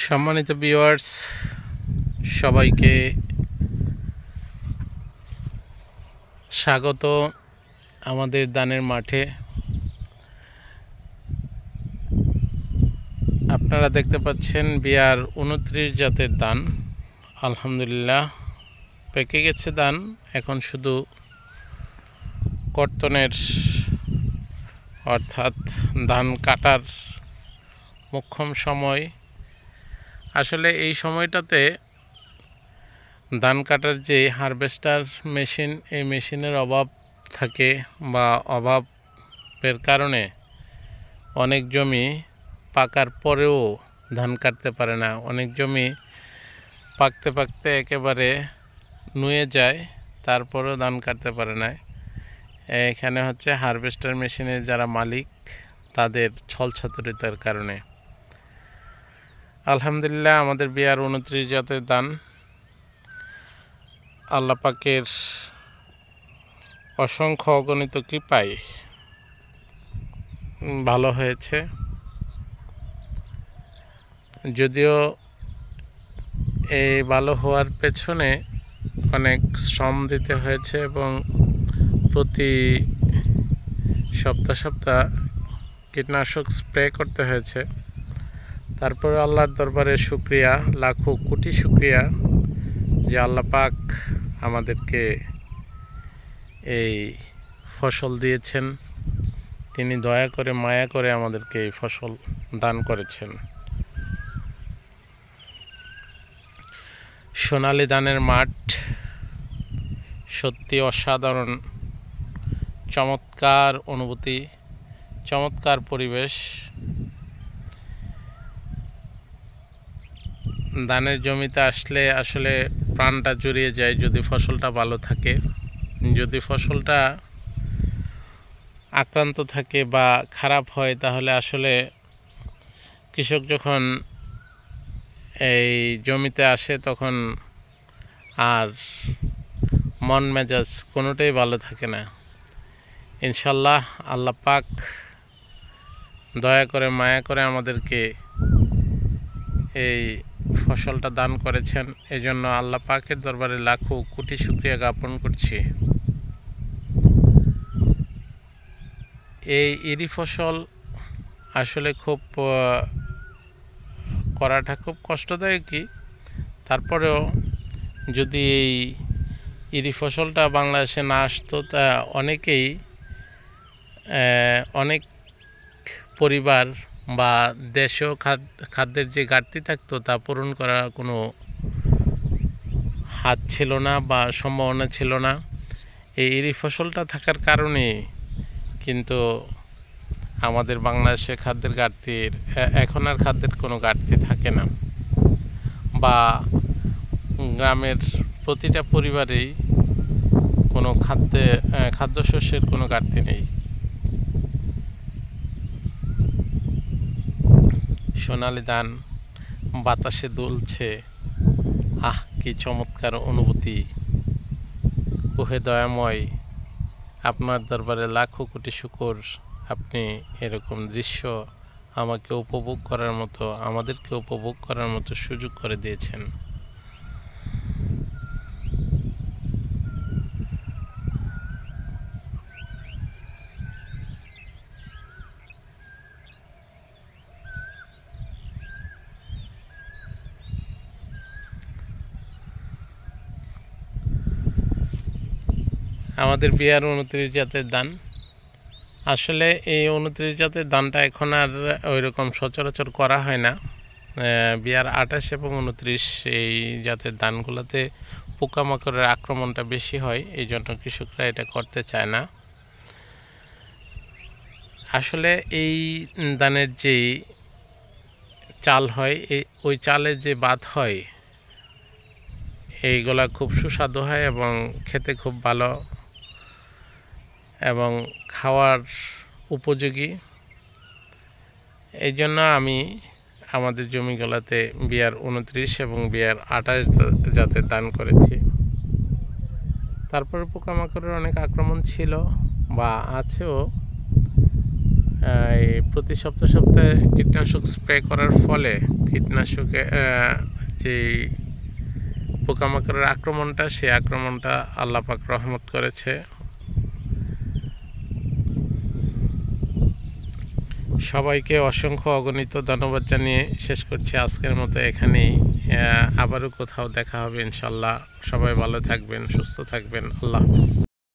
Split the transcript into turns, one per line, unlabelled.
সম্মানিত ভিউয়ার্স, সবাইকে স্বাগত আমাদের ধানের মাঠে। আপনারা দেখতে পাচ্ছেন বিআর ২৯ জাতের ধান। আলহামদুলিল্লাহ পেকে গেছে ধান, এখন শুধু কর্তনের অর্থাৎ ধান কাটার মোক্ষম সময়। আসলে এই সময়টাতে ধান কাটার যে হারভেস্টার মেশিন, এই মেশিনের অভাব থাকে বা অভাবের কারণে অনেক জমি পাকার পরেও ধান কাটতে পারে না। অনেক জমি পাকতে পাকতে একেবারে নুয়ে যায়, তারপরেও ধান কাটতে পারে না। এখানে হচ্ছে হারভেস্টার মেশিনের যারা মালিক, তাদের ছলছাতুরিতার কারণে। আলহামদুলিল্লাহ আমাদের বিআর ২৯ জাতের ধান আল্লাহ পাকের অসংখ্য অগণিত কৃপায় ভালো হয়েছে। যদিও এই ভালো হওয়ার পেছনে অনেক শ্রম দিতে হয়েছে এবং প্রতি সপ্তাহ কীটনাশক স্প্রে করতে হয়েছে। তারপরে আল্লাহর দরবারে শুকরিয়া, লাখো কোটি শুকরিয়া যে আল্লাহ পাক আমাদেরকে এই ফসল দিয়েছেন। তিনি দয়া করে মায়া করে আমাদেরকে এই ফসল দান করেছেন। সোনালী ধানের মাঠ সত্যি অসাধারণ, চমৎকার অনুভূতি, চমৎকার পরিবেশ। ধানের জমিতে আসলে আসলে প্রাণটা জুড়িয়ে যায় যদি ফসলটা ভালো থাকে। যদি ফসলটা আক্রান্ত থাকে বা খারাপ হয়, তাহলে আসলে কৃষক যখন এই জমিতে আসে তখন আর মন মেজাজ কোনোটাই ভালো থাকে না। ইনশাল্লাহ আল্লাহ পাক দয়া করে মায়া করে আমাদেরকে এই ফসলটা দান করেছেন। এজন্য আল্লাহ পাকের দরবারে লাখো কোটি শুকরিয়া জ্ঞাপন করছি। এই ইরি ফসল আসলে খুব করাটা খুব কষ্টদায়কই। তারপরেও যদি এই ইরি ফসলটা বাংলাদেশে না আসতো, তা অনেক পরিবার বা দেশেও খাদ্যের যে ঘাটতি থাকতো তা পূরণ করার কোনো হাত ছিল না বা সম্ভাবনা ছিল না। এই ইরি ফসলটা থাকার কারণে কিন্তু আমাদের বাংলাদেশে খাদ্যের ঘাটতির এখন আর খাদ্যের কোনো ঘাটতি থাকে না, বা গ্রামের প্রতিটা পরিবারেই কোনো খাদ্যশস্যের কোনো ঘাটতি নেই। সোনালী ধান বাতাসে দুলছে, আহ কি চমৎকার অনুভূতি। ওহে দয়াময়, আপনার দরবারে লাখো কোটি শুকর, আপনি এরকম দৃশ্য আমাকে উপভোগ করার মতো, আমাদেরকে উপভোগ করার মতো সুযোগ করে দিয়েছেন। আমাদের বিআর ২৯ জাতের ধান, আসলে এই ২৯ জাতের ধানটা এখন আর ওইরকম সচরাচর করা হয় না। বিআর ২৮ এবং ২৯ এই জাতের ধানগুলোতে পোকামাকড়ের আক্রমণটা বেশি হয়, এই জন্য কৃষকরা এটা করতে চায় না। আসলে এই ধানের যে চাল হয়, ওই চালের যে বাদ হয়, এইগুলা খুব সুস্বাদু হয় এবং খেতে খুব ভালো এবং খাওয়ার উপযোগী। এই জন্য আমি আমাদের জমিগুলোতে বিআর ২৯ এবং বিআর ২৮ জাতের ধান করেছি। তারপরে পোকামাকড়ের অনেক আক্রমণ ছিল বা আছেও, এই প্রতি সপ্তাহে কীটনাশক স্প্রে করার ফলে কীটনাশকে যে পোকামাকড়ের আক্রমণটা, সেই আক্রমণটা আল্লাহ পাক রহমত করেছে। সবাইকে অসংখ্য অগণিত ধন্যবাদ জানিয়ে শেষ করছি আজকের মতো এখানেই। আবারও কোথাও দেখা হবে ইনশাল্লাহ। সবাই ভালো থাকবেন, সুস্থ থাকবেন। আল্লাহ হাফেজ।